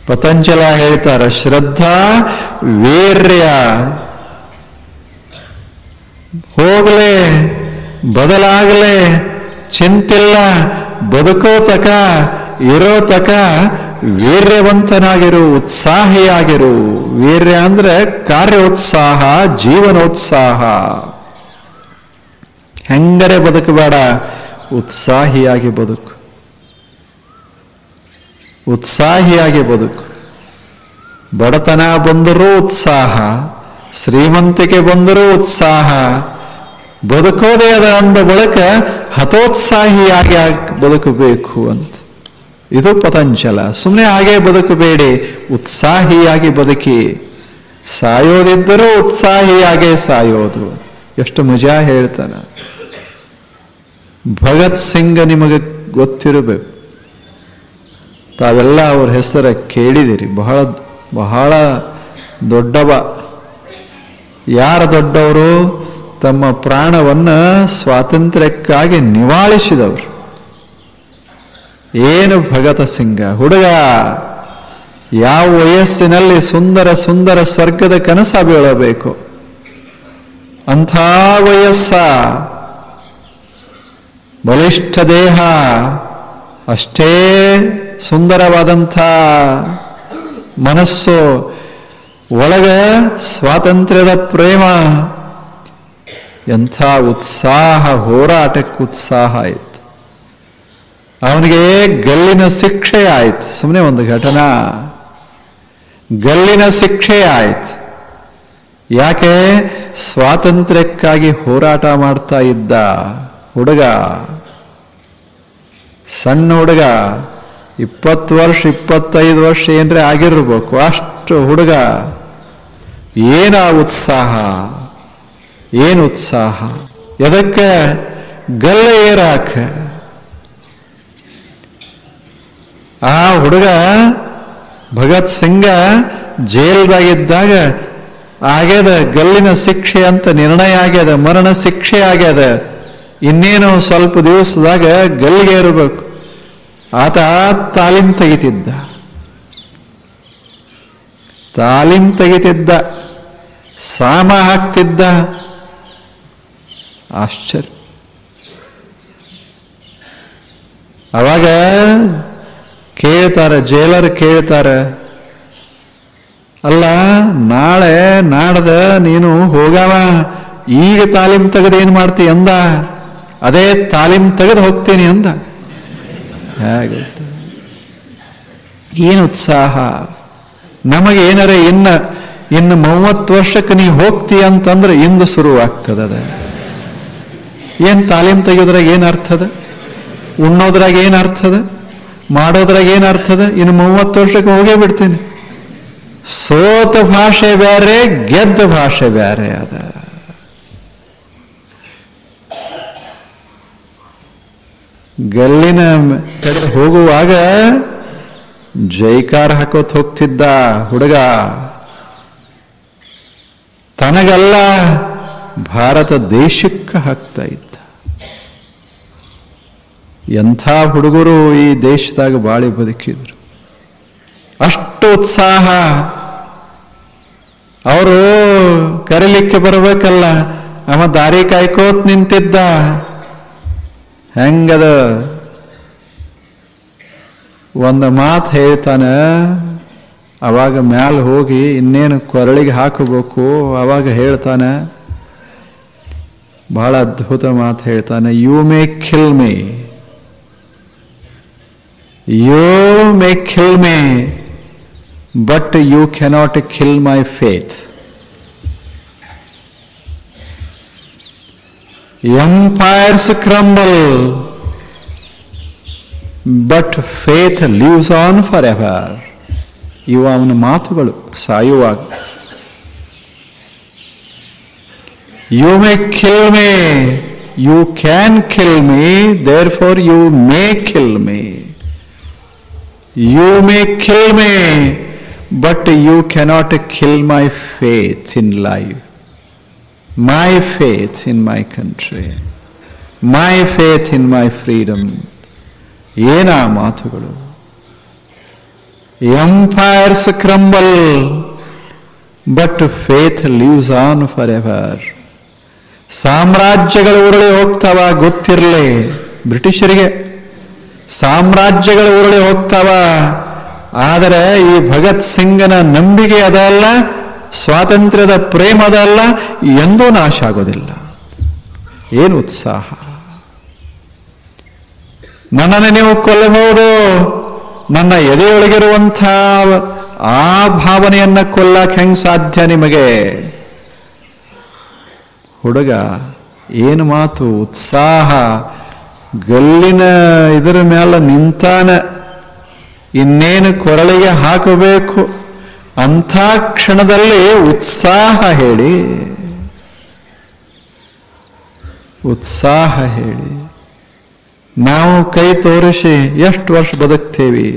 ಪತಂಜಲ ಹೇಳ್ತಾರೆ, ಶ್ರದ್ಧಾ ವೀರ್ಯ ಹೋಗ್ಲೆ ಬದಲಾಗಲೆ ಚಿಂತಿಲ್ಲ, ಬದುಕೋ ತಕ ಇರೋ ತಕ ವೀರ್ಯವಂತನಾಗಿರು, ಉತ್ಸಾಹಿಯಾಗಿರು. ವೀರ್ಯ ಅಂದ್ರೆ ಕಾರ್ಯೋತ್ಸಾಹ, ಜೀವನೋತ್ಸಾಹ. ಹೆಂಗರೆ ಬದುಕಬೇಡ, ಉತ್ಸಾಹಿಯಾಗಿ ಬದುಕು, ಉತ್ಸಾಹಿಯಾಗಿ ಬದುಕು. ಬಡತನ ಬಂದರೂ ಉತ್ಸಾಹ, ಶ್ರೀಮಂತಿಕೆ ಬಂದರೂ ಉತ್ಸಾಹ. ಬದುಕೋದೇ ಅದ ಅಂದ ಬಳಿಕ ಹತೋತ್ಸಾಹಿಯಾಗಿ ಬದುಕಬೇಕು ಅಂತ. ಇದು ಪತಂಜಲ. ಸುಮ್ಮನೆ ಹಾಗೆ ಬದುಕಬೇಡಿ, ಉತ್ಸಾಹಿಯಾಗಿ ಬದುಕಿ. ಸಾಯೋದಿದ್ದರೂ ಉತ್ಸಾಹಿಯಾಗೆ ಸಾಯೋದು. ಎಷ್ಟು ಮಜಾ ಹೇಳ್ತಾನೆ. ಭಗತ್ ಸಿಂಗ್ ನಿಮಗೆ ಗೊತ್ತಿರಬೇಕು, ತಾವೆಲ್ಲ ಅವ್ರ ಹೆಸರ ಕೇಳಿದಿರಿ. ಬಹಳ ಬಹಳ ದೊಡ್ಡವ. ಯಾರು ದೊಡ್ಡವರು? ತಮ್ಮ ಪ್ರಾಣವನ್ನು ಸ್ವಾತಂತ್ರ್ಯಕ್ಕಾಗಿ ನಿವಾಳಿಸಿದವರು. ಏನು ಭಗತ ಸಿಂಗ ಹುಡುಗ, ಯಾವ ವಯಸ್ಸಿನಲ್ಲಿ ಸುಂದರ ಸುಂದರ ಸ್ವರ್ಗದ ಕನಸ ಬೀಳಬೇಕು, ಅಂಥ ವಯಸ್ಸ, ಬಲಿಷ್ಠ ದೇಹ, ಅಷ್ಟೇ ಸುಂದರವಾದಂಥ ಮನಸ್ಸು, ಒಳಗ ಸ್ವಾತಂತ್ರ್ಯದ ಪ್ರೇಮ. ಎಂಥ ಉತ್ಸಾಹ, ಹೋರಾಟಕ್ಕೆ ಉತ್ಸಾಹ ಆಯಿತು. ಅವನಿಗೆ ಗಲ್ಲಿನ ಶಿಕ್ಷೆ ಆಯಿತು. ಸುಮ್ಮನೆ ಒಂದು ಘಟನಾ, ಗಲ್ಲಿನ ಶಿಕ್ಷೆ ಆಯಿತು. ಯಾಕೆ? ಸ್ವಾತಂತ್ರ್ಯಕ್ಕಾಗಿ ಹೋರಾಟ ಮಾಡ್ತಾ ಇದ್ದ ಹುಡುಗ, ಸಣ್ಣ ಹುಡುಗ, 20 ವರ್ಷ 25 ವರ್ಷ ಏನ್ರೆ ಆಗಿರ್ಬೇಕು, ಅಷ್ಟು ಹುಡುಗ. ಏನ ಉತ್ಸಾಹ, ಏನು ಉತ್ಸಾಹ! ಎದಕ್ಕೆ? ಗಲ್ಲ ಏರಾಕ. ಆ ಹುಡುಗ ಭಗತ್ ಸಿಂಗ ಜೈಲ್ದಾಗಿದ್ದಾಗ ಆಗ್ಯದ, ಗಲ್ಲಿನ ಶಿಕ್ಷೆ ಅಂತ ನಿರ್ಣಯ ಆಗ್ಯದ, ಮರಣ ಶಿಕ್ಷೆ ಆಗ್ಯದ. ಇನ್ನೇನು ಸ್ವಲ್ಪ ದಿವಸದಾಗ ಗಲ್ಲಿಗೆ ಇರಬೇಕು. ಆತ ತಾಲೀಮ್ ತೆಗಿತಿದ್ದ, ತಾಲೀಮ್ ತೆಗಿತಿದ್ದ, ಸಾಮ ಹಾಕ್ತಿದ್ದ. ಆಶ್ಚರ್ಯ. ಅವಾಗ ಕೇಳ್ತಾರೆ, ಜೈಲರ್ ಕೇಳ್ತಾರೆ, ಅಲ್ಲ ನಾಳೆ ನಾಡ್ದ ನೀನು ಹೋಗವ, ಈಗ ತಾಲೀಮ್ ತೆಗೆದು ಏನು ಮಾಡ್ತಿ ಅಂದ. ಅದೇ ತಾಲೀಮ್ ತೆಗೆದು ಹೋಗ್ತೀನಿ ಅಂದ. ಹೇಗೆ? ಏನು ಉತ್ಸಾಹ! ನಮಗೆ ಏನಾರ ಇನ್ನು 30 ವರ್ಷಕ್ಕೆ ನೀ ಹೋಗ್ತಿ ಅಂತಂದ್ರೆ ಇಂದು ಶುರುವಾಗ್ತದ. ಏನು ತಾಲೀಮ್ ತೆಗೆಯೋದ್ರಾಗ ಏನು ಅರ್ಥದ? ಉಣ್ಣೋದ್ರಾಗ ಏನು ಅರ್ಥದ? ಮಾಡೋದ್ರಾಗ ಏನು ಅರ್ಥದ? ಇನ್ನು 30 ವರ್ಷಕ್ಕೆ ಹೋಗೇ ಬಿಡ್ತೀನಿ. ಸೋತ ಭಾಷೆ ಬೇರೆ, ಗೆದ್ದ ಭಾಷೆ ಬೇರೆ ಅದ. ಗಲ್ಲಿನ ಕಡೆ ಹೋಗುವಾಗ ಜೈಕಾರ ಹಾಕೋತ್ ಹೋಗ್ತಿದ್ದ ಹುಡುಗ. ತನಗಲ್ಲ, ಭಾರತ ದೇಶಕ್ಕೆ ಹಾಕ್ತಾ ಇದ್ದ. ಎಂಥ ಹುಡುಗರು ಈ ದೇಶದಾಗ ಬಾಳಿ ಬದುಕಿದ್ರು. ಅಷ್ಟು ಉತ್ಸಾಹ. ಅವರು ಕರೀಲಿಕ್ಕೆ ಬರಬೇಕಲ್ಲ, ಅವ ದಾರಿ ಕಾಯ್ಕೋತ್ ನಿಂತಿದ್ದ. ಹೆಂಗದ? ಒಂದು ಮಾತು ಹೇಳ್ತಾನೆ, ಅವಾಗ ಮ್ಯಾಲ ಹೋಗಿ ಇನ್ನೇನು ಕೊರಳಿಗೆ ಹಾಕಬೇಕು. ಅವಾಗ ಹೇಳ್ತಾನೆ, ಬಹಳ ಅದ್ಭುತ ಮಾತು ಹೇಳ್ತಾನೆ, you may kill me, you may kill me, but you cannot kill my faith. Empires crumble, but faith lives on forever. ಇವು ಅವನ ಮಾತುಗಳು ಸಾಯುವಾಗ. You may kill me, you can kill me, therefore you may kill me. You may kill me, but you cannot kill my faith in life. My faith in my country, my faith in my freedom. ಏನ ಮಾತುಗಳು! Empires crumble, but faith lives on forever. ಸಾಮ್ರಾಜ್ಯಗಳು ಉರುಳಿ ಹೋಗ್ತಾವ, ಗೊತ್ತಿರಲಿ ಬ್ರಿಟಿಷರಿಗೆ. ಸಾಮ್ರಾಜ್ಯಗಳು ಉರುಳಿ ಹೋಗ್ತಾವ, ಆದರೆ ಈ ಭಗತ್ ಸಿಂಗನ ನಂಬಿಕೆ ಅದಲ್ಲ, ಸ್ವಾತಂತ್ರ್ಯದ ಪ್ರೇಮ ಅದಲ್ಲ, ಎಂದೂ ನಾಶ ಆಗೋದಿಲ್ಲ. ಏನು ಉತ್ಸಾಹ! ನನ್ನನ್ನು ನೀವು ಕೊಲ್ಲಬಹುದು, ನನ್ನ ಎದೆಯೊಳಗಿರುವಂಥ ಆ ಭಾವನೆಯನ್ನ ಕೊಲ್ಲಕ್ಕೆ ಹೆಂಗ್ ಸಾಧ್ಯ ನಿಮಗೆ? ಹುಡುಗ ಏನು ಮಾತು, ಉತ್ಸಾಹ! ಗಲ್ಲಿನ ಇದರ ಮೇಲೆ ನಿಂತಾನ, ಇನ್ನೇನು ಕೊರಳಿಗೆ ಹಾಕಬೇಕು ಅಂಥ ಕ್ಷಣದಲ್ಲಿ ಉತ್ಸಾಹ ಹೇಳಿ, ಉತ್ಸಾಹ ಹೇಳಿ. ನಾವು ಕೈ ತೋರಿಸಿ ಎಷ್ಟು ವರ್ಷ ಬದುಕ್ತೇವಿ?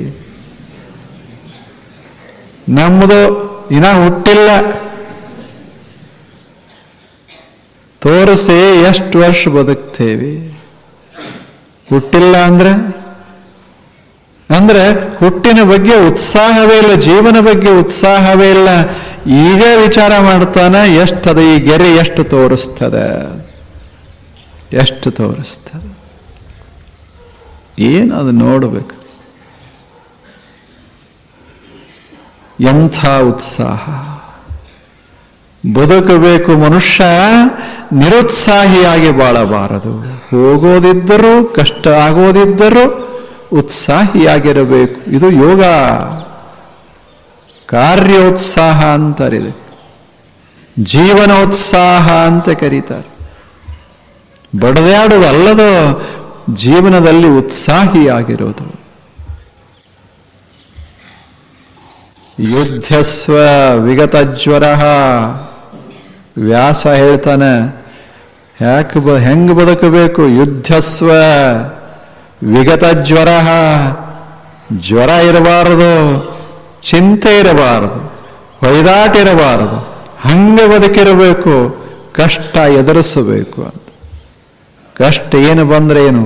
ನಮ್ಮದು ಇನ್ನ ಹುಟ್ಟಿಲ್ಲ, ತೋರಿಸಿ ಎಷ್ಟು ವರ್ಷ ಬದುಕ್ತೇವಿ? ಹುಟ್ಟಿಲ್ಲ ಅಂದ್ರೆ ಹುಟ್ಟಿನ ಬಗ್ಗೆ ಉತ್ಸಾಹವೇ ಇಲ್ಲ, ಜೀವನ ಬಗ್ಗೆ ಉತ್ಸಾಹವೇ ಇಲ್ಲ. ಈಗ ವಿಚಾರ ಮಾಡ್ತಾನೆ, ಎಷ್ಟದ ಈ ಗೆರೆ, ಎಷ್ಟು ತೋರಿಸ್ತದೆ, ಎಷ್ಟು ತೋರಿಸ್ತದೆ. ಏನದು ನೋಡಬೇಕು, ಎಂಥ ಉತ್ಸಾಹ! ಬದುಕಬೇಕು. ಮನುಷ್ಯ ನಿರುತ್ಸಾಹಿಯಾಗಿ ಬಾಳಬಾರದು. ಹೋಗೋದಿದ್ದರೂ, ಕಷ್ಟ ಆಗೋದಿದ್ದರೂ ಉತ್ಸಾಹಿಯಾಗಿರಬೇಕು. ಇದು ಯೋಗ. ಕಾರ್ಯೋತ್ಸಾಹ ಅಂತಾರಿದೆ, ಜೀವನೋತ್ಸಾಹ ಅಂತ ಕರೀತಾರೆ. ಬಡದಾಡುವುದಲ್ಲದೋ ಜೀವನದಲ್ಲಿ ಉತ್ಸಾಹಿಯಾಗಿರೋದು. ಯುದ್ಧಸ್ವ ವಿಗತಜ್ವರ. ವ್ಯಾಸ ಹೇಳ್ತಾನೆ, ಹೆಂಗ್ ಬದುಕಬೇಕು? ಯುದ್ಧಸ್ವ ವಿಗತಜ್ವರ. ಜ್ವರ ಇರಬಾರದು, ಚಿಂತೆ ಇರಬಾರದು, ಹೊಯ್ದಾಟ ಇರಬಾರದು. ಹಂಗೆ ಬದುಕಿರಬೇಕು, ಕಷ್ಟ ಎದುರಿಸಬೇಕು ಅಂತ. ಕಷ್ಟ ಏನು ಬಂದ್ರೆ ಏನು,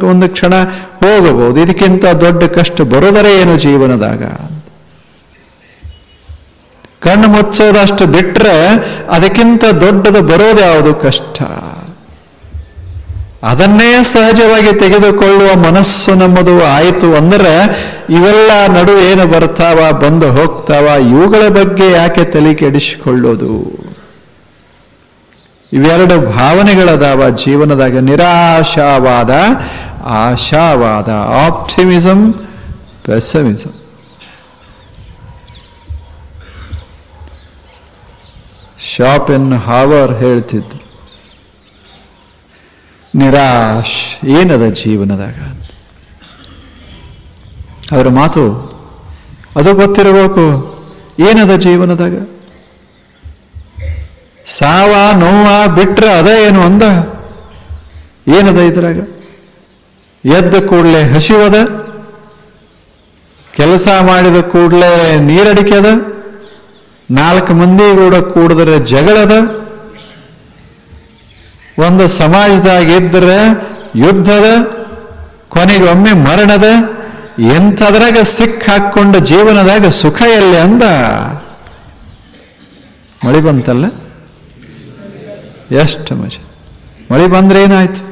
ಒಂದು ಕ್ಷಣ ಹೋಗಬಹುದು. ಇದಕ್ಕಿಂತ ದೊಡ್ಡ ಕಷ್ಟ ಬರೋದರೆ ಏನು ಜೀವನದಾಗ? ಕಣ್ಣು ಮುಚ್ಚೋದಷ್ಟು ಬಿಟ್ರೆ ಅದಕ್ಕಿಂತ ದೊಡ್ಡದು ಬರೋದು ಯಾವುದು? ಕಷ್ಟ. ಅದನ್ನೇ ಸಹಜವಾಗಿ ತೆಗೆದುಕೊಳ್ಳುವ ಮನಸ್ಸು ನಮ್ಮದು ಆಯಿತು ಅಂದರೆ ಇವೆಲ್ಲ ನಡುವೆ ಏನು ಬರ್ತಾವ, ಬಂದು ಹೋಗ್ತಾವ, ಇವುಗಳ ಬಗ್ಗೆ ಯಾಕೆ ತಲೆ ಕೆಡಿಸಿಕೊಳ್ಳೋದು? ಇವೆರಡು ಭಾವನೆಗಳದಾವ ಜೀವನದಾಗ, ನಿರಾಶಾವಾದ, ಆಶಾವಾದ. ಆಪ್ಟಿಮಿಸಮ್, ಪೆಸಮಿಸಮ್. ಶಾಪೆನ್ಹಾವರ್ ಹೇಳ್ತಿದ್ರು, ನಿರಾಶ್ ಏನದ ಜೀವನದಾಗ? ಅವರ ಮಾತು ಅದು ಗೊತ್ತಿರಬೇಕು. ಏನದ ಜೀವನದಾಗ? ಸಾವ ನೋವ ಬಿಟ್ರೆ ಅದೇ ಏನು ಅಂದ? ಏನದ ಇದ್ರಾಗ? ಎದ್ದ ಕೂಡಲೇ ಹಸಿವದ, ಕೆಲಸ ಮಾಡಿದ ಕೂಡಲೇ ನೀರಡಿಕೆದ, 4 ಮಂದಿ ಕೂಡ ಕೂಡಿದ್ರೆ ಜಗಳದ, ಒಂದು ಸಮಾಜದಾಗ ಇದ್ದರೆ ಯುದ್ಧದ, ಕೊನೆಗೊಮ್ಮೆ ಮರಣದ. ಎಂಥದ್ರಾಗ ಸಿಕ್ಕಾಕೊಂಡ ಜೀವನದಾಗ ಸುಖ ಎಲ್ಲಿ ಅಂದ? ಮಳೆ ಬಂತಲ್ಲ, ಎಷ್ಟು ಮಜಾ! ಮಳೆ ಬಂದ್ರೆ ಏನಾಯ್ತು?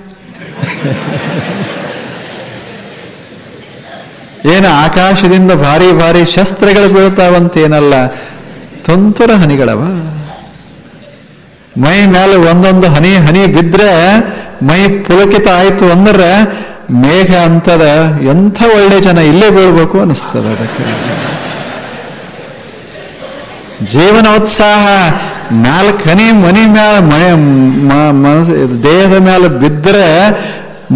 ಏನು ಆಕಾಶದಿಂದ ಭಾರಿ ಭಾರಿ ಶಸ್ತ್ರಗಳು ಬೀಳ್ತಾವಂತೇನಲ್ಲ, ತುಂತುರ ಹನಿಗಳವ. ಮೈ ಮೇಲೆ ಒಂದೊಂದು ಹನಿ ಹನಿ ಬಿದ್ರೆ ಮೈ ಪುಲಕಿತ ಆಯ್ತು ಅಂದ್ರೆ ಮೇಘ ಅಂತದ, ಎಂಥ ಒಳ್ಳೆ ಜನ ಇಲ್ಲೇ ಬೀಳ್ಬೇಕು ಅನಿಸ್ತದ. ಅದಕ್ಕೆ ಜೀವನೋತ್ಸಾಹ 4 ಹನಿ ಮನಿ ಮೇಲೆ ದೇಹದ ಮೇಲೆ ಬಿದ್ದರೆ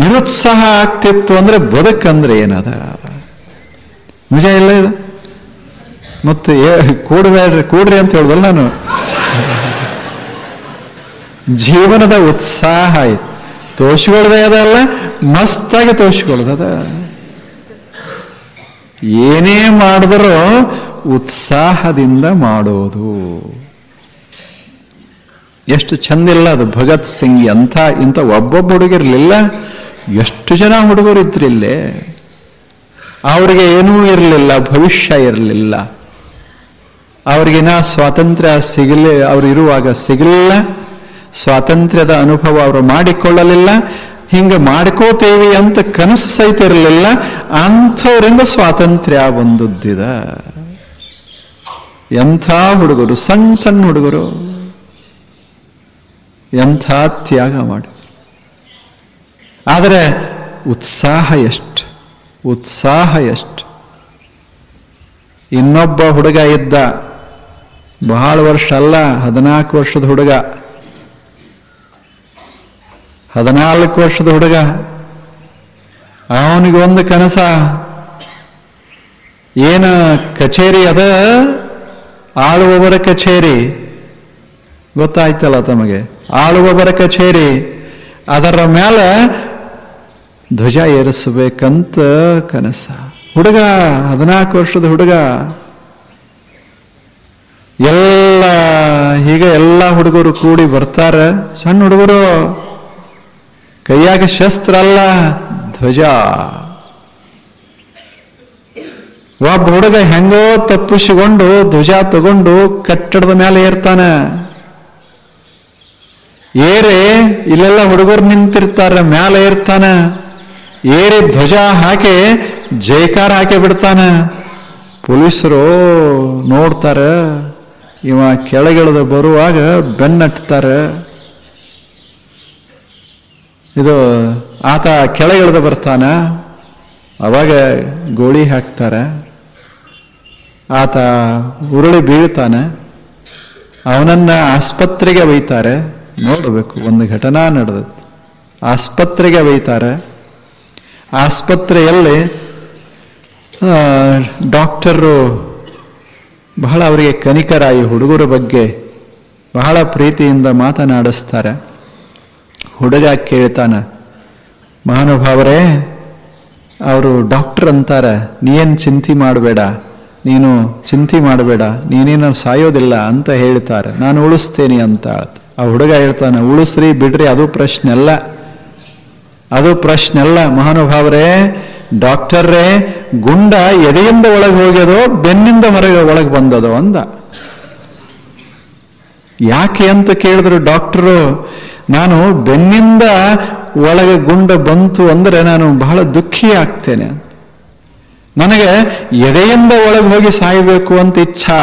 ನಿರುತ್ಸಾಹ ಆಗ್ತಿತ್ತು ಅಂದ್ರೆ ಬದುಕಂದ್ರೆ ಏನದ? ನಿಜ ಇಲ್ಲ ಇದು? ಮತ್ತೆ ಕೂಡ್ರಿ ಅಂತ ಹೇಳ್ದಲ್ಲ ನಾನು. ಜೀವನದ ಉತ್ಸಾಹ ಆಯ್ತು, ತೋರಿಸ್ಕೊಳ್ದೆ ಅದಲ್ಲ, ಮಸ್ತಾಗಿ ತೋರಿಸ್ಕೊಳ್ದದ. ಏನೇ ಮಾಡಿದ್ರೂ ಉತ್ಸಾಹದಿಂದ ಮಾಡೋದು ಎಷ್ಟು ಚಂದಿಲ್ಲ ಅದು. ಭಗತ್ ಸಿಂಗ್ ಇಂಥ ಒಬ್ಬೊಬ್ಬ ಹುಡುಗಿರ್ಲಿಲ್ಲ, ಎಷ್ಟು ಜನ ಹುಡುಗರು ಇದ್ರಿಲ್ಲೇ. ಅವರಿಗೆ ಏನೂ ಇರಲಿಲ್ಲ, ಭವಿಷ್ಯ ಇರಲಿಲ್ಲ. ಅವ್ರಿಗಿನ ಸ್ವಾತಂತ್ರ್ಯ ಅವರು ಇರುವಾಗ ಸಿಗಲಿಲ್ಲ, ಸ್ವಾತಂತ್ರ್ಯದ ಅನುಭವ ಅವರು ಮಾಡಿಕೊಳ್ಳಲಿಲ್ಲ. ಹಿಂಗೆ ಮಾಡ್ಕೋತೇವಿ ಅಂತ ಕನಸು ಸಹಿತ ಇರಲಿಲ್ಲ. ಅಂಥವರಿಂದ ಸ್ವಾತಂತ್ರ್ಯ ಬಂದದ್ದಿದ. ಎಂಥ ಹುಡುಗರು, ಸಣ್ಣ ಸಣ್ಣ ಹುಡುಗರು, ಎಂಥ ತ್ಯಾಗ ಮಾಡಿ. ಆದರೆ ಉತ್ಸಾಹ ಎಷ್ಟು, ಉತ್ಸಾಹ ಎಷ್ಟು. ಇನ್ನೊಬ್ಬ ಹುಡುಗ ಇದ್ದ, ಬಹಳ ವರ್ಷ ಅಲ್ಲ, 14 ವರ್ಷದ ಹುಡುಗ, 14 ವರ್ಷದ ಹುಡುಗ. ಅವನಿಗೊಂದು ಕನಸ, ಏನು ಕಚೇರಿ ಅದ, ಆಳುವವರ ಕಚೇರಿ ಗೊತ್ತಾಯ್ತಲ್ಲ ತಮಗೆ, ಆಳುವವರ ಕಚೇರಿ. ಅದರ ಮೇಲೆ ಧ್ವಜ ಏರಿಸಬೇಕಂತ ಕನಸ. ಹುಡುಗ, 14 ವರ್ಷದ ಹುಡುಗ. ಹೀಗೆ ಎಲ್ಲ ಹುಡುಗರು ಕೂಡಿ ಬರ್ತಾರೆ. ಸಣ್ಣ ಹುಡುಗರು, ಕೈಯಾಗ ಶಸ್ತ್ರ ಅಲ್ಲ, ಧ್ವಜ. ಒಬ್ಬ ಹುಡುಗ ಹೆಂಗೋ ತಪ್ಪಿಸಿಕೊಂಡು ಧ್ವಜ ತಗೊಂಡು ಕಟ್ಟಡದ ಮೇಲೆ ಏರ್ತಾನೆ. ಏರಿ ಇಲ್ಲೆಲ್ಲ ಹುಡುಗರು ನಿಂತಿರ್ತಾರೆ, ಮೇಲೆ ಏರ್ತಾನೆ. ಏರಿ ಧ್ವಜ ಹಾಕಿ ಜೈಕಾರ ಹಾಕಿ ಬಿಡ್ತಾನೆ. ಪೊಲೀಸರು ನೋಡ್ತಾರೆ, ಇವ ಕೆಳಗಿಳಿದು ಬರುವಾಗ ಬೆನ್ನಟ್ತಾರೆ. ಇದು ಆತ ಕೆಳಗಿಳಿದು ಬರ್ತಾನ, ಅವಾಗ ಗೋಳಿ ಹಾಕ್ತಾರೆ. ಆತ ಉರುಳಿ ಬೀಳ್ತಾನೆ. ಅವನನ್ನ ಆಸ್ಪತ್ರೆಗೆ ಒಯ್ತಾರೆ. ನೋಡಬೇಕು, ಒಂದು ಘಟನಾ ನಡೆದದ್ದು. ಆಸ್ಪತ್ರೆಗೆ ಒಯ್ತಾರೆ. ಆಸ್ಪತ್ರೆಯಲ್ಲಿ ಡಾಕ್ಟರು ಬಹಳ ಅವರಿಗೆ ಕನಿಕರಾಯಿ ಹುಡುಗರ ಬಗ್ಗೆ ಬಹಳ ಪ್ರೀತಿಯಿಂದ ಮಾತನಾಡಿಸ್ತಾರೆ. ಹುಡುಗ ಕೇಳ್ತಾನೆ, ಮಹಾನುಭಾವರೇ, ಅವರು ಡಾಕ್ಟರ್ ಅಂತಾರೆ, ನೀನು ಚಿಂತೆ ಮಾಡಬೇಡ, ನೀನು ಚಿಂತೆ ಮಾಡಬೇಡ, ನೀನೇನು ಸಾಯೋದಿಲ್ಲ ಅಂತ ಹೇಳ್ತಾರೆ. ನಾನು ಉಳಿಸ್ತೇನೆ ಅಂತ. ಆ ಹುಡುಗ ಹೇಳ್ತಾನೆ, ಉಳಿಸ್ರಿ ಬಿಡ್ರಿ, ಅದು ಪ್ರಶ್ನೆ ಅಲ್ಲ, ಅದು ಪ್ರಶ್ನೆ ಅಲ್ಲ ಮಹಾನುಭಾವರೇ. ಡಾಕ್ಟರ್ರೇ, ಗುಂಡ ಎದೆಯಿಂದ ಒಳಗೆ ಹೋಗ್ಯದೋ ಬೆನ್ನಿಂದ ಹೊರಗೆ ಒಳಗೆ ಬಂದದೋ ಅಂದ. ಯಾಕೆ ಅಂತ ಕೇಳಿದ್ರು ಡಾಕ್ಟರು. ನಾನು ಬೆನ್ನಿಂದ ಒಳಗೆ ಗುಂಡ ಬಂತು ಅಂದ್ರೆ ನಾನು ಬಹಳ ದುಃಖಿ ಆಗ್ತೇನೆ. ನನಗೆ ಎದೆಯಿಂದ ಒಳಗೆ ಹೋಗಿ ಸಾಯಬೇಕು ಅಂತ ಇಚ್ಛಾ.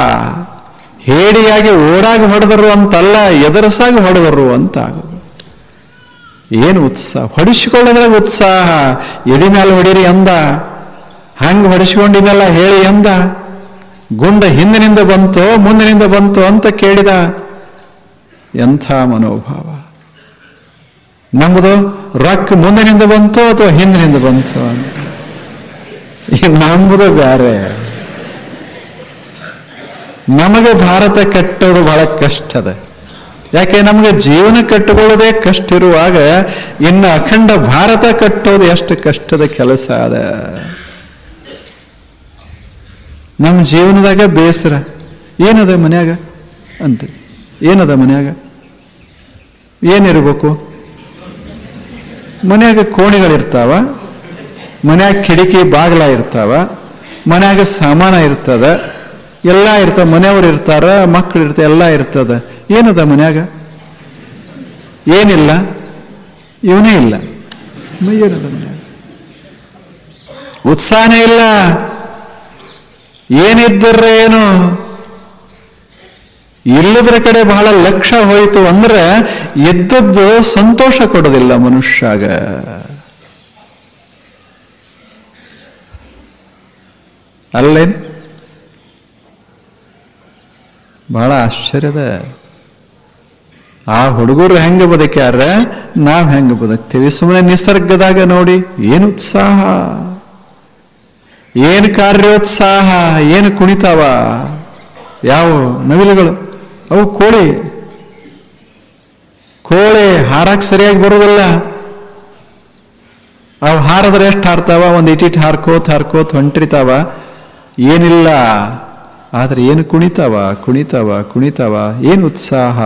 ಹೇಡಿಯಾಗಿ ಓಡಾಗಿ ಹೊಡೆದರು ಅಂತಲ್ಲ, ಎದರಸಾಗಿ ಹೊಡೆದರು ಅಂತ. ಏನು ಉತ್ಸಾಹ, ಹೊಡಿಸಿಕೊಳ್ಳೋದ್ರಾಗ ಉತ್ಸಾಹ. ಎದೆ ಮೇಲೆ ಹೊಡೀರಿ ಅಂದ, ಹಂಗೆ ಹೊಡಿಸಿಕೊಂಡಿನಲ್ಲ ಹೇಳಿ ಅಂದ. ಗುಂಡ ಹಿಂದಿನಿಂದ ಬಂತೋ ಮುಂದಿನಿಂದ ಬಂತೋ ಅಂತ ಕೇಳಿದ. ಎಂಥ ಮನೋಭಾವ ನಮ್ಮದು. ರೊಕ್ಕ ಮುಂದಿನಿಂದ ಬಂತೋ ಅಥವಾ ಹಿಂದಿನಿಂದ ಬಂತೋ ಅಂತ. ನಂಬುದು ಬೇರೆ. ನಮಗೆ ಭಾರತ ಕಟ್ಟೋದು ಬಹಳ ಕಷ್ಟದ. ಯಾಕೆ ನಮಗೆ ಜೀವನ ಕಟ್ಟಿಕೊಳ್ಳೋದೇ ಕಷ್ಟ ಇರುವಾಗ ಇನ್ನು ಅಖಂಡ ಭಾರತ ಕಟ್ಟೋದು ಎಷ್ಟು ಕಷ್ಟದ ಕೆಲಸ ಅದ. ನಮ್ಮ ಜೀವನದಾಗ ಬೇಸರ ಏನದ ಮನ್ಯಾಗ ಅಂತ. ಏನದ ಮನ್ಯಾಗ ಏನಿರ್ಬೇಕು? ಮನ್ಯಾಗ ಕೋಣೆಗಳಿರ್ತಾವ, ಮನ್ಯಾಗ ಕಿಟಕಿ ಬಾಗಿಲ ಇರ್ತಾವ, ಮನ್ಯಾಗ ಸಾಮಾನ ಇರ್ತದ, ಎಲ್ಲ ಇರ್ತಾವ, ಮನೆಯವ್ರು ಇರ್ತಾರ, ಮಕ್ಕಳು ಇರ್ತಾವ, ಎಲ್ಲ ಇರ್ತದ. ಏನದ ಮನ್ಯಾಗ? ಏನಿಲ್ಲ, ಇವನೇ ಇಲ್ಲ. ಏನದ ಮನ್ಯಾಗ? ಉತ್ಸಾಹನೇ ಇಲ್ಲ. ಏನಿದ್ದರ ಏನು? ಇಲ್ಲದ್ರ ಕಡೆ ಬಹಳ ಲಕ್ಷ್ಯ ಹೋಯಿತು ಅಂದ್ರೆ ಎದ್ದದ್ದು ಸಂತೋಷ ಕೊಡೋದಿಲ್ಲ ಮನುಷ್ಯಾಗ. ಅಲ್ಲೇನ್? ಬಹಳ ಆಶ್ಚರ್ಯದ. ಆ ಹುಡುಗರು ಹೆಂಗ ಬದುಕ್ಯಾರ, ನಾವ್ ಹೆಂಗ ಬದುಕ್ತೀವಿ? ಸುಮ್ಮನೆ ನಿಸರ್ಗದಾಗ ನೋಡಿ ಏನು ಉತ್ಸಾಹ, ಏನು ಕಾರ್ಯೋತ್ಸಾಹ, ಏನು ಕುಣಿತಾವ. ಯಾವ ನವಿಲುಗಳು ಅವು, ಕೋಳಿ ಹಾರಕ್ಕೆ ಸರಿಯಾಗಿ ಬರೋದಿಲ್ಲ. ಅವು ಹಾರದ್ರೆ ಎಷ್ಟು ಹಾರ್ತಾವ? ಒಂದು ಇಟಿಟ್ ಹಾರ್ಕೋತ್ ಹೊಂಟಿರ್ತಾವ, ಏನಿಲ್ಲ. ಆದ್ರೆ ಏನು ಕುಣಿತಾವ. ಏನು ಉತ್ಸಾಹ,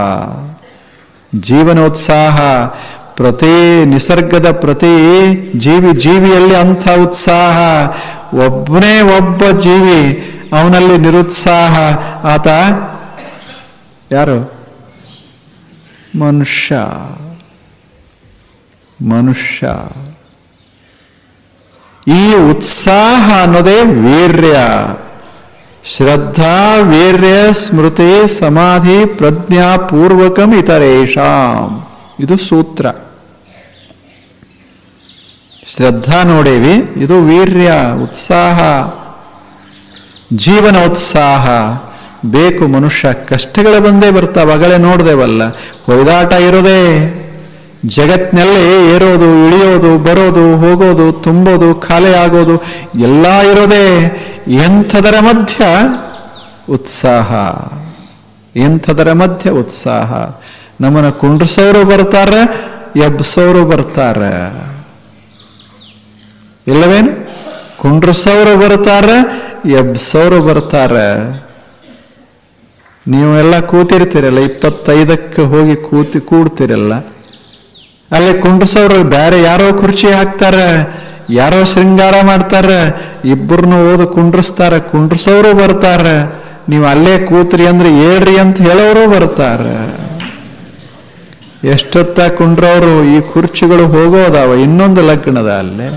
ಜೀವನೋತ್ಸಾಹ. ಪ್ರತಿ ನಿಸರ್ಗದ ಪ್ರತಿ ಜೀವಿಯಲ್ಲಿ ಅಂಥ ಉತ್ಸಾಹ. ಒಬ್ಬನೇ ಒಬ್ಬ ಜೀವಿ ಅವನಲ್ಲಿ ನಿರುತ್ಸಾಹ. ಆತ ಯಾರು? ಮನುಷ್ಯ. ಈ ಉತ್ಸಾಹ ಅನ್ನೋದೇ ವೀರ್ಯ. ಶ್ರದ್ಧಾ ವೀರ್ಯ ಸ್ಮೃತಿ ಸಮಾಧಿ ಪ್ರಜ್ಞಾ ಪೂರ್ವಕಂ ಇತರೇಷಾಂ. ಇದು ಸೂತ್ರ. ಶ್ರದ್ಧಾ ನೋಡೇವಿ, ಇದು ವೀರ್ಯ, ಉತ್ಸಾಹ, ಜೀವನ ಉತ್ಸಾಹ ಬೇಕು. ಮನುಷ್ಯ ಕಷ್ಟಗಳು ಬಂದೇ ಬರ್ತಾವ. ಅಗಳೇ ನೋಡ್ದೇವಲ್ಲ, ಹೊಯ್ದಾಟ ಇರೋದೇ ಜಗತ್ತಿನಲ್ಲಿ. ಏರೋದು ಇಳಿಯೋದು, ಬರೋದು ಹೋಗೋದು, ತುಂಬೋದು, ಖಾಲಿ ಆಗೋದು ಎಲ್ಲ ಇರೋದೇ. ಎಂಥದರ ಮಧ್ಯ ಉತ್ಸಾಹ, ಎಂಥದರ ಮಧ್ಯ ಉತ್ಸಾಹ. ನಮ್ಮನ್ನು ಕುಂಡ್ರಿಸೋರು ಬರ್ತಾರೆ, ಎಬ್ಸೋರು ಬರ್ತಾರೆ. ಇಲ್ಲವೇನು? ಕುಂಡ್ರಿಸೋರು ಬರ್ತಾರೆ, ಎಬ್ಸೋರು ಬರ್ತಾರೆ. ನೀವೆಲ್ಲ ಕೂತಿರ್ತೀರಲ್ಲ, 25ಕ್ಕೆ ಹೋಗಿ ಕೂಡ್ತಿರಲ್ಲ, ಅಲ್ಲಿ ಕುಂಡ್ರಿಸೋರು ಬೇರೆ ಯಾರೋ ಕುರ್ಚಿ ಹಾಕ್ತಾರೆ, ಯಾರೋ ಶೃಂಗಾರ ಮಾಡ್ತಾರೆ, ಇಬ್ಬರನ್ನು ಓದು ಕುಂಡ್ರಿಸ್ತಾರೆ. ಕುಂಡ್ರಿಸೋರು ಬರ್ತಾರೆ. ನೀವು ಅಲ್ಲೇ ಕೂತ್ರಿ ಅಂದ್ರೆ ಏಳ್ರಿ ಅಂತ ಹೇಳೋರು ಬರ್ತಾರೆ. ಎಷ್ಟೊತ್ತ ಕುಂಡ್ರವರು ಈ ಕುರ್ಚಿಗಳು ಹೋಗೋದಾವ. ಇನ್ನೊಂದು ಲಗ್ನದ ಅಲ್ಲೇ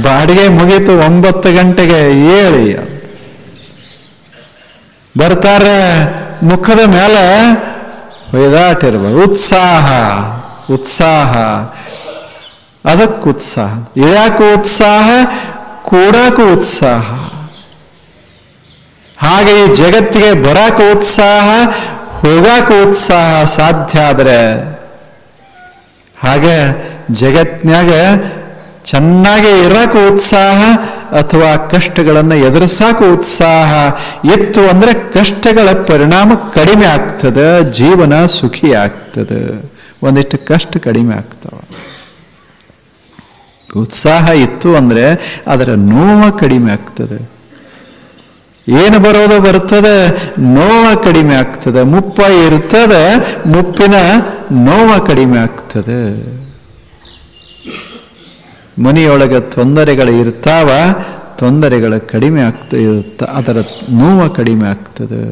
ಬಾಡಿಗೆ ಮುಗೀತು 9 ಗಂಟೆಗೆ ಏಳಿ ಬರ್ತಾರೆ. ಮುಖದ ಮೇಲೆ ಹೊಯ್ದಾಟಿರ್ಬೋದು. ಉತ್ಸಾಹ ಅದಕ್ಕೆ ಉತ್ಸಾಹ. ಇಳ್ಯಾಕೂ ಉತ್ಸಾಹ, ಕೂಡಕ್ಕೂ ಉತ್ಸಾಹ. ಹಾಗೆ ಈ ಜಗತ್ತಿಗೆ ಬರಾಕ ಉತ್ಸಾಹ, ಹೋಗಾಕ ಉತ್ಸಾಹ ಸಾಧ್ಯ ಆದ್ರೆ. ಹಾಗೆ ಜಗತ್ನ್ಯಾಗ ಚೆನ್ನಾಗಿ ಇರಾಕ ಉತ್ಸಾಹ ಅಥವಾ ಕಷ್ಟಗಳನ್ನು ಎದುರಿಸಾಕ ಉತ್ಸಾಹ ಇತ್ತು ಅಂದ್ರೆ ಕಷ್ಟಗಳ ಪರಿಣಾಮ ಕಡಿಮೆ ಆಗ್ತದೆ, ಜೀವನ ಸುಖಿ ಆಗ್ತದೆ, ಒಂದಿಷ್ಟು ಕಷ್ಟ ಕಡಿಮೆ ಆಗ್ತಾವ. ಉತ್ಸಾಹ ಇತ್ತು ಅಂದ್ರೆ ಅದರ ನೋವು ಕಡಿಮೆ ಆಗ್ತದೆ. ಏನು ಬರೋದು ಬರ್ತದೆ, ನೋವು ಕಡಿಮೆ ಆಗ್ತದೆ. ಮುಪ್ಪ ಇರ್ತದೆ, ಮುಪ್ಪಿನ ನೋವು ಕಡಿಮೆ ಆಗ್ತದೆ. ಮನೆಯೊಳಗೆ ತೊಂದರೆಗಳು ಇರ್ತಾವ, ತೊಂದರೆಗಳು ಕಡಿಮೆ ಆಗ್ತದೆ, ಅದರ ನೋವು ಕಡಿಮೆ ಆಗ್ತದೆ.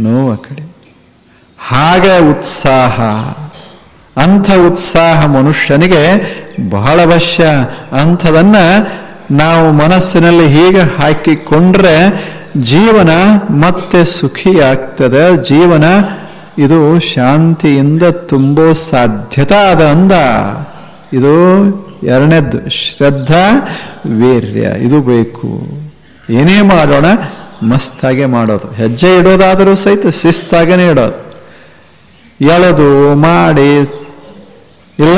ನೋವು ಕಡಿಮೆ. ಹಾಗೆ ಉತ್ಸಾಹ, ಅಂಥ ಉತ್ಸಾಹ ಮನುಷ್ಯನಿಗೆ ಬಹಳ ಅವಶ್ಯ. ಅಂಥದನ್ನ ನಾವು ಮನಸ್ಸಿನಲ್ಲಿ ಹೀಗೆ ಹಾಕಿಕೊಂಡ್ರೆ ಜೀವನ ಮತ್ತೆ ಸುಖಿಯಾಗ್ತದೆ. ಜೀವನ ಇದು ಶಾಂತಿಯಿಂದ ತುಂಬೋ ಸಾಧ್ಯತೆ ಅದ ಅಂದ. ಇದು ಎರಡನೇದ್ದು, ಶ್ರದ್ಧಾ ವೀರ್ಯ. ಇದು ಬೇಕು. ಏನೇ ಮಾಡೋಣ ಮಸ್ತಾಗೆ ಮಾಡೋದು. ಹೆಜ್ಜೆ ಇಡೋದಾದರೂ ಸಹಿತ ಶಿಸ್ತಾಗೇನೆ ಇಡೋದು. ಎಳೆದು ಮಾಡಿ ಇಲ್ಲ.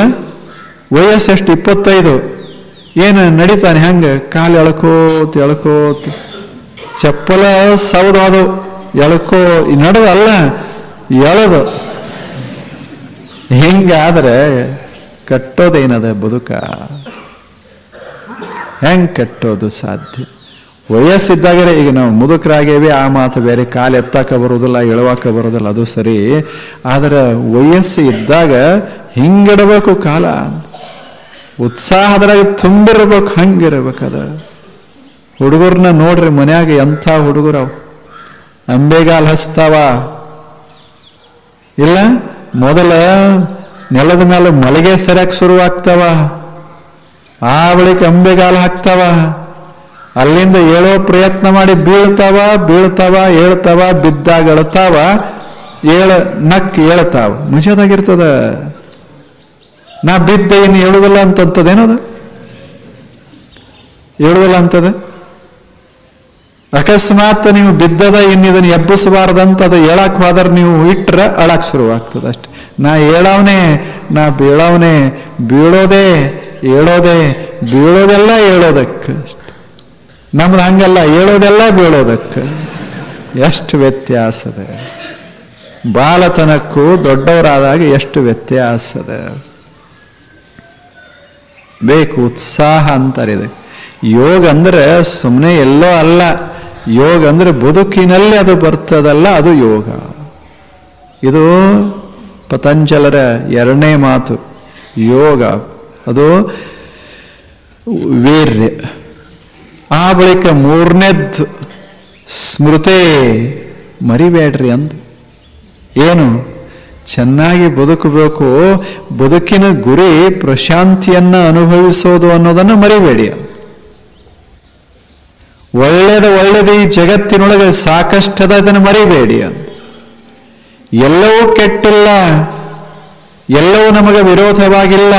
ವಯಸ್ಸೆಷ್ಟು? 25. ಏನು ನಡೀತಾನೆ ಹೆಂಗೆ? ಕಾಲು ಎಳ್ಕೋತ ಚಪ್ಪಲ ಸೌದು ಎಳ್ಕೋ ನಡೆದಲ್ಲ, ಎಳೆದು. ಹಿಂಗಾದ್ರೆ ಕಟ್ಟೋದೇನದ ಬದುಕ? ಹೆಂಗ್ ಕಟ್ಟೋದು ಸಾಧ್ಯ? ವಯಸ್ಸಿದ್ದಾಗಲೇ ಈಗ ನಾವು ಮುದುಕರಾಗೇವಿ, ಆ ಮಾತು ಬೇರೆ. ಕಾಲು ಎತ್ತಾಕ ಬರೋದಿಲ್ಲ, ಎಳುವಾಕ ಬರೋದಿಲ್ಲ, ಅದು ಸರಿ. ಆದರೆ ವಯಸ್ಸು ಇದ್ದಾಗ ಹಿಂಗಿಡಬೇಕು ಕಾಲ. ಉತ್ಸಾಹದ್ರಾಗ ತುಂಬಿರ್ಬೇಕು, ಹಂಗಿರ್ಬೇಕದ. ಹುಡುಗರನ್ನ ನೋಡ್ರಿ, ಮನ್ಯಾಗ ಎಂಥ ಹುಡುಗರು ಅಂಬೆಗಾಲ್ ಹಚ್ತಾವ ಇಲ್ಲ. ಮೊದಲ ನೆಲದ ಮೇಲೆ ಮಲಗೆ ಸರಿಯಾಗಿ ಶುರುವಾಗ್ತಾವ, ಆ ಬಳಿಕ ಅಂಬೆಗಾಲ ಹಾಕ್ತಾವ. ಅಲ್ಲಿಂದ ಏಳೋ ಪ್ರಯತ್ನ ಮಾಡಿ ಬೀಳ್ತಾವ, ಏಳ್ತಾವ, ಬಿದ್ದಾಗ ಅಳ್ತಾವ, ನಕ್ ಏಳ್ತಾವ. ನಿಜದಾಗಿರ್ತದ. ನಾ ಬಿದ್ದೆ ಇನ್ನು ಹೇಳುದಿಲ್ಲ ಅಂತದೇನದು? ಹೇಳುದಿಲ್ಲ ಅಂತದ. ಅಕಸ್ಮಾತ್ ನೀವು ಬಿದ್ದದ ಇನ್ನಿದನ್ನು ಎಬ್ಬಿಸಬಾರ್ದಂತದ ಹೇಳಕ್ ಹೋದ್ರೆ ನೀವು ಇಟ್ರ ಅಳಕ್ ಶುರುವಾಗ್ತದೆ ಅಷ್ಟೆ. ನಾ ಹೇಳವನೇ, ನಾ ಬೀಳವನೇ, ಬೀಳೋದೇ ಹೇಳೋದೇ, ಬೀಳೋದೆಲ್ಲ ಹೇಳೋದಕ್ಕೆ. ನಮ್ದು ಹಂಗಲ್ಲ, ಹೇಳೋದೆಲ್ಲ ಬೀಳೋದಕ್ಕೆ. ಎಷ್ಟು ವ್ಯತ್ಯಾಸದ! ಬಾಲತನಕ್ಕೂ ದೊಡ್ಡವರಾದಾಗ ಎಷ್ಟು ವ್ಯತ್ಯಾಸದ! ಬೇಕು ಉತ್ಸಾಹ ಅಂತಾರೆ. ಯೋಗ ಅಂದ್ರೆ ಸುಮ್ಮನೆ ಎಲ್ಲೋ ಅಲ್ಲ. ಯೋಗ ಅಂದ್ರೆ ಬದುಕಿನಲ್ಲಿ ಅದು ಬರ್ತದಲ್ಲ, ಅದು ಯೋಗ. ಇದು ಪತಂಜಲರ 2ನೇ ಮಾತು. ಯೋಗ ಅದು ವೀರ್ಯ. ಆ ಬಳಿಕ 3ನೇದ್ದು ಸ್ಮೃತಿ, ಮರಿಬೇಡ್ರಿ ಅಂದ. ಏನು? ಚೆನ್ನಾಗಿ ಬದುಕಬೇಕು, ಬದುಕಿನ ಗುರಿ ಪ್ರಶಾಂತಿಯನ್ನು ಅನುಭವಿಸೋದು ಅನ್ನೋದನ್ನು ಮರಿಬೇಡಿ. ಒಳ್ಳೆಯದು ಈ ಜಗತ್ತಿನೊಳಗೆ ಸಾಕಷ್ಟದ, ಇದನ್ನು ಮರಿಬೇಡಿ ಅಂತ. ಎಲ್ಲವೂ ಕೆಟ್ಟಿಲ್ಲ, ಎಲ್ಲವೂ ನಮಗೆ ವಿರೋಧವಾಗಿಲ್ಲ,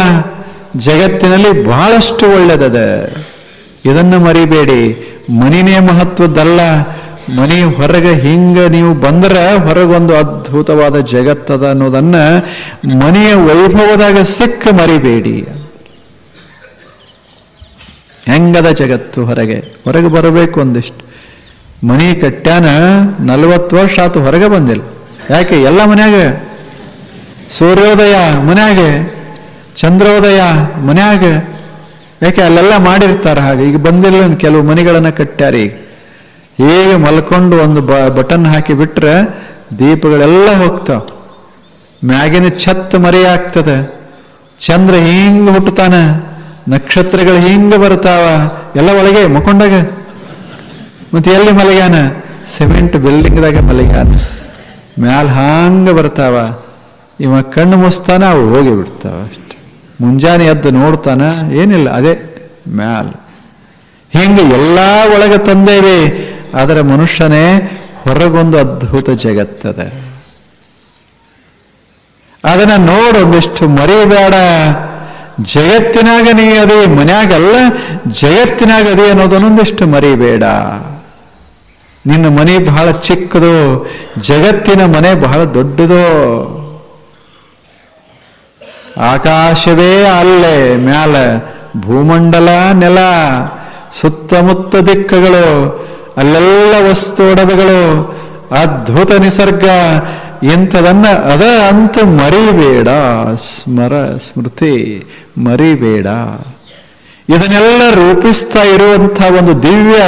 ಜಗತ್ತಿನಲ್ಲಿ ಬಹಳಷ್ಟು ಒಳ್ಳೆಯದದ, ಇದನ್ನು ಮರಿಬೇಡಿ. ಮನಿನೇ ಮಹತ್ವದ್ದಲ್ಲ, ಮನಿ ಹೊರಗೆ ಹಿಂಗ ನೀವು ಬಂದ್ರೆ ಹೊರಗೊಂದು ಅದ್ಭುತವಾದ ಜಗತ್ತದ ಅನ್ನೋದನ್ನ ಮನೆಯ ವೈಭವದಾಗ ಸಿಕ್ಕ ಮರಿಬೇಡಿ. ಹೆಂಗದ ಜಗತ್ತು? ಹೊರಗೆ ಬರಬೇಕು. ಒಂದಿಷ್ಟು ಮನಿ ಕಟ್ಟ್ಯಾನ 40 ವರ್ಷ ಆತು, ಹೊರಗೆ ಬಂದಿಲ್ಲ. ಯಾಕೆ? ಎಲ್ಲ ಮನ್ಯಾಗ ಸೂರ್ಯೋದಯ, ಮನ್ಯಾಗ ಚಂದ್ರೋದಯ, ಮನ್ಯಾಗ. ಯಾಕೆ? ಅಲ್ಲೆಲ್ಲ ಮಾಡಿರ್ತಾರೆ. ಹಾಗೆ ಈಗ ಬಂದಿಲ್ಲ. ಕೆಲವು ಮನೆಗಳನ್ನ ಕಟ್ಟ್ಯಾರ. ಈಗ ಹೇಗೆ ಮಲ್ಕೊಂಡು ಒಂದು ಬಟನ್ ಹಾಕಿ ಬಿಟ್ರೆ ದೀಪಗಳೆಲ್ಲ ಹೋಗ್ತಾವ, ಮ್ಯಾಗಿನ ಛತ್ ಮರೆಯಾಗ್ತದೆ, ಚಂದ್ರ ಹಿಂಗ ಹುಟ್ಟುತ್ತಾನ, ನಕ್ಷತ್ರಗಳು ಹಿಂಗ ಬರ್ತಾವ, ಎಲ್ಲ ಒಳಗೆ ಮಕೊಂಡಾಗ. ಮತ್ತೆ ಎಲ್ಲಿ ಮಲಗ್ಯಾನ? ಸಿಮೆಂಟ್ ಬಿಲ್ಡಿಂಗ್ದಾಗ ಮಲಗ್ಯಾನ. ಮ್ಯಾಲ ಹಾಂಗ ಬರ್ತಾವ. ಇವ ಕಣ್ಣು ಮುಸ್ತಾನ, ಅವು ಹೋಗಿ ಬಿಡ್ತಾವ ಅಷ್ಟೆ. ಮುಂಜಾನೆ ಎದ್ದು ನೋಡ್ತಾನ, ಏನಿಲ್ಲ, ಅದೇ ಮ್ಯಾಲ. ಹಿಂಗೆ ಎಲ್ಲ ಒಳಗೆ ತಂದೇವೆ. ಆದರೆ ಮನುಷ್ಯನೇ ಹೊರಗೊಂದು ಅದ್ಭುತ ಜಗತ್ತದ. ಅದನ್ನ ನೋಡು, ಒಂದಿಷ್ಟು ಮರಿಬೇಡ. ಜಗತ್ತಿನಾಗ ನೀ ಅದೇ, ಮನ್ಯಾಗಲ್ಲ, ಜಗತ್ತಿನಾಗ ಅದೇ ಅನ್ನೋದನ್ನೊಂದಿಷ್ಟು ಮರಿಬೇಡ. ನಿನ್ನ ಮನೆ ಬಹಳ ಚಿಕ್ಕದು, ಜಗತ್ತಿನ ಮನೆ ಬಹಳ ದೊಡ್ಡದು. ಆಕಾಶವೇ ಅಲ್ಲೇ ಮ್ಯಾಲ, ಭೂಮಂಡಲ ನೆಲ, ಸುತ್ತಮುತ್ತ ದಿಕ್ಕಗಳು, ಅಲ್ಲೆಲ್ಲ ವಸ್ತು ಒಡವೆಗಳು, ಅದ್ಭುತ ನಿಸರ್ಗ. ಇಂಥದನ್ನ ಅದ ಅಂತ ಮರಿಬೇಡ. ಸ್ಮೃತಿ ಮರಿಬೇಡ. ಇದನ್ನೆಲ್ಲ ರೂಪಿಸ್ತಾ ಇರುವಂಥ ಒಂದು ದಿವ್ಯ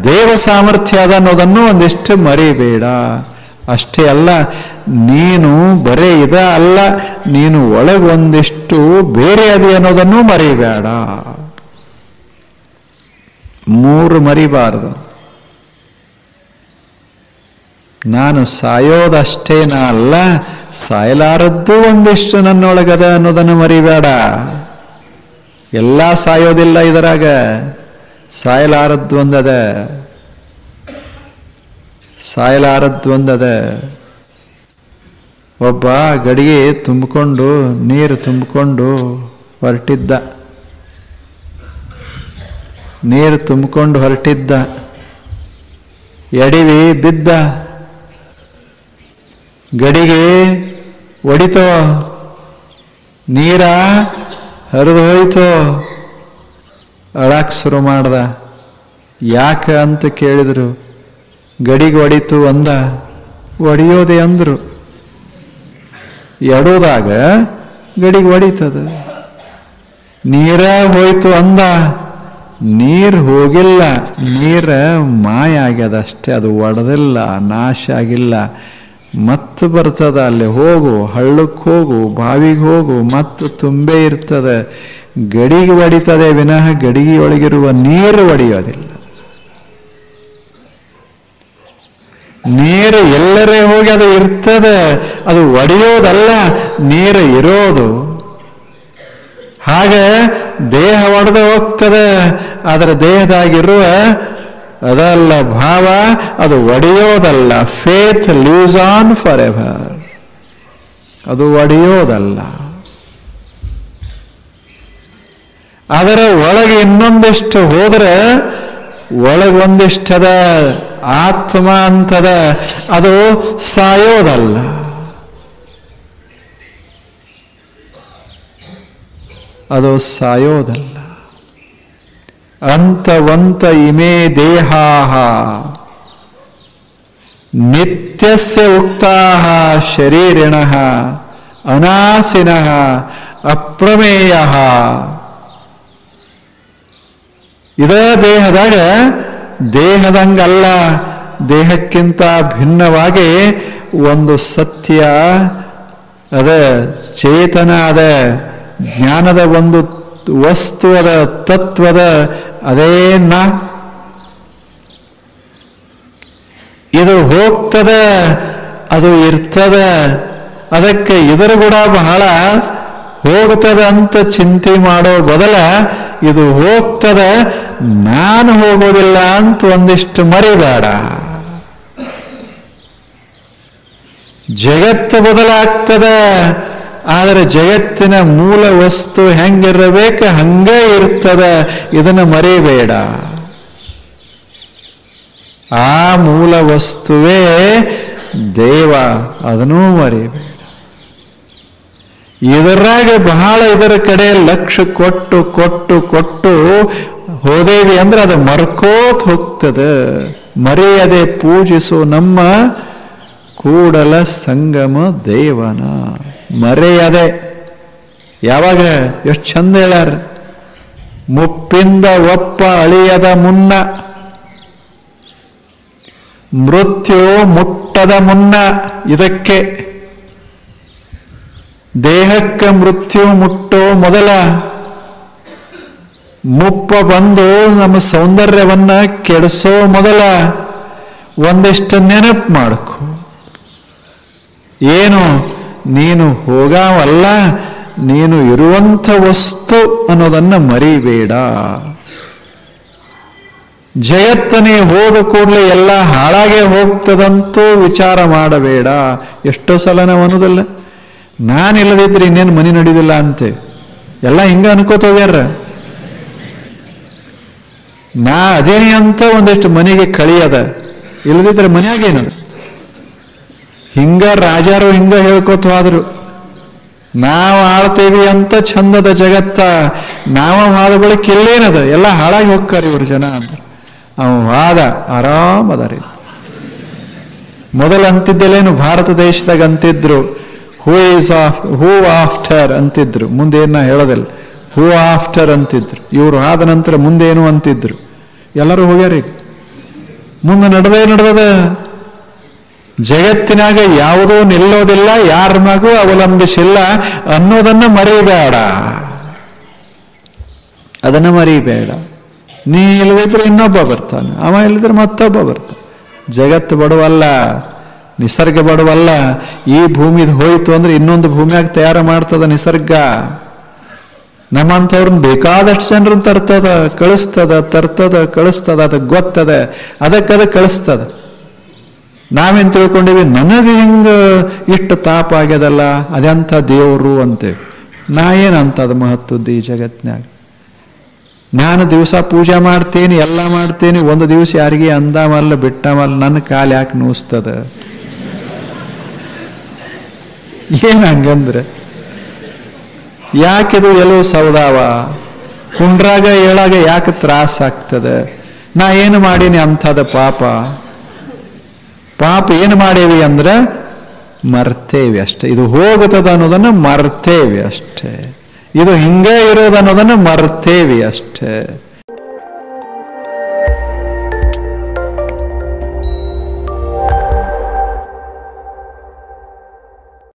ದೇವ ಸಾಮರ್ಥ್ಯ ಅದ ಅನ್ನೋದನ್ನು ಒಂದಿಷ್ಟು ಮರಿಬೇಡ. ಅಷ್ಟೇ ಅಲ್ಲ, ನೀನು ಬರೇ ಇದ ಅಲ್ಲ, ನೀನು ಒಳಗೊಂದಿಷ್ಟು ಬೇರೆ ಅದೇ ಅನ್ನೋದನ್ನು ಮರಿಬೇಡ. 3 ಮರಿಬಾರದು. ನಾನು ಸಾಯೋದಷ್ಟೇನ ಅಲ್ಲ, ಸಾಯಲಾರದ್ದು ಒಂದಿಷ್ಟು ನನ್ನೊಳಗದ ಅನ್ನೋದನ್ನು ಮರಿಬೇಡ. ಎಲ್ಲ ಸಾಯೋದಿಲ್ಲ ಇದರಾಗ, ಸಾಯಲಾರದ್ದು ಒಂದದ, ಸಾಯಲಾರದ್ದು ಒಂದದ. ಒಬ್ಬ ಗಡಿಗೆ ತುಂಬಿಕೊಂಡು, ನೀರು ತುಂಬಿಕೊಂಡು ಹೊರಟಿದ್ದ. ನೀರು ತುಂಬಿಕೊಂಡು ಹೊರಟಿದ್ದ, ಎಡಿವಿ ಬಿದ್ದ, ಗಡಿಗೆ ಒಡಿತೋ, ನೀರ ಹರಿದು ಹೋಯ್ತು. ಅಳಾಕ್ ಶುರು ಮಾಡ್ದ. ಯಾಕ ಅಂತ ಕೇಳಿದ್ರು. ಗಡಿಗೆ ಒಡಿತು ಅಂದ. ಒಡಿಯೋದೆ ಅಂದ್ರು. ಎಡೋದಾಗ ಗಡಿಗೆ ಒಡಿತದ. ನೀರ ಹೋಯ್ತು ಅಂದ. ನೀರು ಹೋಗಿಲ್ಲ, ನೀರ ಮಾಯ ಆಗ್ಯದ ಅಷ್ಟೇ, ಅದು ಒಡೆದಿಲ್ಲ, ನಾಶ ಆಗಿಲ್ಲ. ಮತ್ತು ಬರ್ತದ. ಅಲ್ಲಿ ಹೋಗು, ಹಳ್ಳಕ್ಕೆ ಹೋಗು, ಬಾವಿಗೆ ಹೋಗು, ಮತ್ತು ತುಂಬೆ ಇರ್ತದೆ. ಗಡಿಗೆ ಒಡಿತದೆ ವಿನಃ ಗಡಿಗೆಯೊಳಗಿರುವ ನೀರು ಒಡೆಯೋದಿಲ್ಲ. ನೀರು ಎಲ್ಲರೇ ಹೋಗಿ ಅದು ಇರ್ತದೆ, ಅದು ಒಡೆಯೋದಲ್ಲ, ನೀರು ಇರೋದು. ಹಾಗೆ ದೇಹ ಒಡೆದು ಹೋಗ್ತದೆ, ಆದರೆ ದೇಹದಾಗಿರುವ ಅದಲ್ಲ ಭಾವ, ಅದು ಒಡೆಯೋದಲ್ಲ. Faith lose on forever, ಅದು ಒಡೆಯೋದಲ್ಲ. ಅದರ ಒಳಗೆ ಇನ್ನೊಂದಿಷ್ಟು ಹೋದ್ರೆ ಒಳಗೊಂದಿಷ್ಟದ ಆತ್ಮ ಅಂತದ, ಅದು ಸಾಯೋದಲ್ಲ. ಅದು ಸಾಯೋದಲ್ಲ. ಅಂತವಂತ ಇಮೇ ದೇಹಾಃ ನಿತ್ಯಸ್ಯ ಉಕ್ತಾಃ ಶರೀರಿಣಃ ಅನಾಸಿನಃ ಅಪ್ರಮೇಯಃ. ಇದೇ ದೇಹದಾಗ, ದೇಹದಂಗಲ್ಲ, ದೇಹಕ್ಕಿಂತ ಭಿನ್ನವಾಗಿ ಒಂದು ಸತ್ಯ ಅದ, ಚೇತನ ಅದ, ಜ್ಞಾನದ ಒಂದು ವಸ್ತು ಅದ, ತತ್ವದ, ಅದೇ ನಾ. ಇದು ಹೋಗ್ತದ, ಅದು ಇರ್ತದ. ಅದಕ್ಕೆ ಇದರ ಕೂಡ ಬಹಳ ಹೋಗ್ತದ ಅಂತ ಚಿಂತೆ ಮಾಡೋ ಬದಲ ಇದು ಹೋಗ್ತದ, ನಾನು ಹೋಗೋದಿಲ್ಲ ಅಂತ ಒಂದಿಷ್ಟು ಮರಿಬೇಡ. ಜಗತ್ತು ಬದಲಾಗ್ತದ, ಆದರೆ ಜಗತ್ತಿನ ಮೂಲ ವಸ್ತು ಹೆಂಗಿರಬೇಕು ಹಂಗೆ ಇರ್ತದ, ಇದನ್ನು ಮರಿಬೇಡ. ಆ ಮೂಲ ವಸ್ತುವೇ ದೇವ, ಅದನ್ನೂ ಮರಿಬೇಡ. ಇದರಾಗ ಬಹಳ ಇದರ ಕಡೆ ಲಕ್ಷ್ಯ ಕೊಟ್ಟು ಕೊಟ್ಟು ಕೊಟ್ಟು ಹೋದೇವಿ ಅಂದ್ರೆ ಅದು ಮರ್ಕೋತ್ ಹೋಗ್ತದೆ. ಮರೆಯದೆ ಪೂಜಿಸು ನಮ್ಮ ಕೂಡಲ ಸಂಗಮ ದೇವನ. ಮರೆಯದೆ, ಯಾವಾಗ ಎಷ್ಟು ಚಂದ ಹೇಳ್ಯಾರ, ಮುಪ್ಪಿಂದ ಒಪ್ಪ ಅಳಿಯದ ಮುನ್ನ, ಮೃತ್ಯು ಮುಟ್ಟದ ಮುನ್ನ. ಇದಕ್ಕೆ ದೇಹಕ್ಕೆ ಮೃತ್ಯು ಮುಟ್ಟೋ ಮೊದಲ ಮುಪ್ಪ ಬಂದು ನಮ್ಮ ಸೌಂದರ್ಯವನ್ನ ಕೆಡಿಸೋ ಮೊದಲ ಒಂದಿಷ್ಟು ನೆನಪು ಮಾಡ್ಕೊ. ಏನು, ನೀನು ಹೋಗಾವಲ್ಲ, ನೀನು ಇರುವಂಥ ವಸ್ತು ಅನ್ನೋದನ್ನ ಮರಿಬೇಡ. ಜಗತ್ತನೇ ಹೋದ ಕೂಡಲೇ ಎಲ್ಲ ಹಾಳಾಗೆ ಹೋಗ್ತದಂತೂ ವಿಚಾರ ಮಾಡಬೇಡ. ಎಷ್ಟೋ ಸಲ ನಾವು ಅನ್ನೋದಿಲ್ಲ, ನಾನಿಲ್ಲದಿದ್ರೆ ಇನ್ನೇನು ಮನೆ ನಡೀದಿಲ್ಲ ಅಂತೆ. ಎಲ್ಲ ಹಿಂಗ ಅನ್ಕೋತ ಹೋಗ್ಯಾರ. ನಾ ಅದೇನಿ ಅಂತ ಒಂದಿಷ್ಟು ಮನೆಗೆ ಕಳಿಯದ, ಇಲ್ಲದಿದ್ರೆ ಮನ್ಯಾಗೇನದ. ಹಿಂಗ ರಾಜಾರು ಹಿಂಗ ಹೇಳ್ಕೋತ ಹೋದ್ರು. ನಾವು ಆಳ್ತೇವಿ ಅಂತ ಚಂದದ ಜಗತ್ತ, ನಾವ ಆದ ಬಳಿಕ ಇಲ್ಲೇನದ, ಎಲ್ಲ ಹಾಳಾಗಿ ಹೋಗ್ತಾರ ಇವ್ರ ಜನ ಅಂತ ಅವ ವಾದ. ಆರಾಮದಾರಿ. ಮೊದಲು ಅಂತಿದ್ದಲೇನು, ಭಾರತ ದೇಶದಾಗ ಅಂತಿದ್ರು ಹೂ ಆಫ್ಟರ್ ಅಂತಿದ್ರು. ಮುಂದೇನ ಹೇಳೋದಿಲ್ಲ, ಹೂ ಆಫ್ಟರ್ ಅಂತಿದ್ರು. ಇವರು ಆದ ನಂತರ ಮುಂದೇನು ಅಂತಿದ್ರು. ಎಲ್ಲರೂ ಹೋಗ್ಯಾರ. ಮುಂದೆ ನಡೆದದ. ಜಗತ್ತಿನಾಗ ಯಾವುದೂ ನಿಲ್ಲೋದಿಲ್ಲ, ಯಾರ ಮಗೂ ಅವಲಂಬಿಸಿಲ್ಲ ಅನ್ನೋದನ್ನ ಮರಿಬೇಡ. ಅದನ್ನ ಮರಿಬೇಡ. ನೀ ಇಲ್ಲದಿದ್ರೆ ಇನ್ನೊಬ್ಬ ಬರ್ತಾನೆ, ಅವ ಇಲ್ಲದ್ರೆ ಮತ್ತೊಬ್ಬ ಬರ್ತಾನೆ. ಜಗತ್ತು ಬಡವಲ್ಲ, ನಿಸರ್ಗ ಬಡವಲ್ಲ. ಈ ಭೂಮಿದು ಹೋಯ್ತು ಅಂದ್ರೆ ಇನ್ನೊಂದು ಭೂಮಿಯಾಗ ತಯಾರ ಮಾಡ್ತದ ನಿಸರ್ಗ. ನಮ್ಮಂಥವ್ರನ್ನ ಬೇಕಾದಷ್ಟು ಜನರನ್ನ ತರ್ತದ, ಕಳಿಸ್ತದ, ತರ್ತದ, ಕಳಿಸ್ತದ. ಅದಕ್ಕೆ ಗೊತ್ತದ, ಅದಕ್ಕದ ಕಳಿಸ್ತದ. ನಾವೇನ್ ತಿಳ್ಕೊಂಡಿವಿ, ನನಗೆ ಹಿಂಗ ಇಷ್ಟು ತಾಪ ಆಗ್ಯದಲ್ಲ, ಅದೆಂಥ ದೇವರು ಅಂತೇವಿ. ನಾ ಏನಂತದ ಮಹತ್ವದ್ದು ಈ ಜಗತ್ನ್ಯಾಗ? ನಾನು ದಿವಸ ಪೂಜೆ ಮಾಡ್ತೇನೆ, ಎಲ್ಲ ಮಾಡ್ತೇನೆ, ಒಂದು ದಿವಸ ಯಾರಿಗೆ ಅಂದಾಮಲ್ಲ ಬಿಟ್ಟಮಲ್ಲ, ನನ್ನ ಕಾಲು ಯಾಕೆ ನೋಸ್ತದ? ಏನ್ ಹಂಗಂದ್ರೆ ಯಾಕಿದು ಎಲ್ಲೋ ಸೌದಾವ ಕುಂಡ್ರಾಗ ಹೇಳಾಗ ಯಾಕೆ ತ್ರಾಸ ಆಗ್ತದೆ? ನಾ ಏನು ಮಾಡೀನಿ ಅಂಥದ ಪಾಪ? ಪಾಪ ಏನು ಮಾಡೇವಿ ಅಂದ್ರೆ ಮರ್ತೇವಿ ಅಷ್ಟೇ. ಇದು ಹೋಗುತ್ತದೆ ಅನ್ನೋದನ್ನು ಮರ್ತೇವಿ ಅಷ್ಟೇ. ಇದು ಹಿಂಗೆ ಇರೋದು ಅನ್ನೋದನ್ನು ಮರ್ತೇವಿ ಅಷ್ಟೇ.